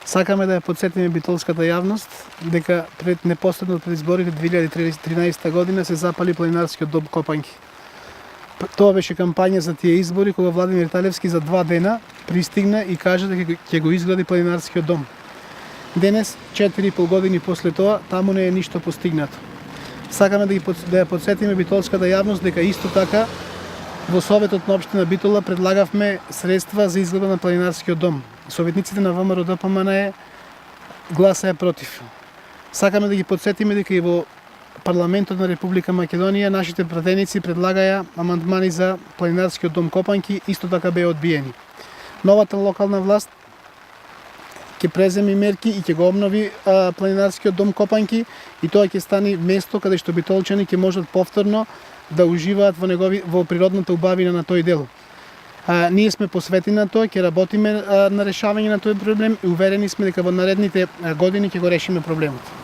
Сакаме да ја подсетиме битолската јавност дека пред непосредно пред изборите 2013 година се запали планинарскиот дом Копанки. Тоа беше кампања за тие избори кога Владимир Талевски за 2 дена пристигна и кажа дека ќе го изгради планинарскиот дом. Денес, 4,5 години после тоа, таму не е ништо постигнато. Сакаме да ја подсетиме битолската јавност дека исто така во Советот на општина Битола предлагавме средства за изградба на планинарскиот дом. Советниците на ВМРО ДПМНЕ гласаа против. Сакаме да ги подсетиме дека и во Парламентот на Република Македонија нашите пратеници предлагаја амандмани за планинарскиот дом Копанки, исто така беа одбиени. Новата локална власт ќе преземи мерки и ќе го обнови планинарскиот дом Копанки и тоа ќе стане место каде што битолчани ќе можат повторно да уживаат во природната убавина на тој дел. Ние сме посветени на тоа, ќе работиме на решавање на тој проблем и уверени сме дека во наредните години ќе го решиме проблемот.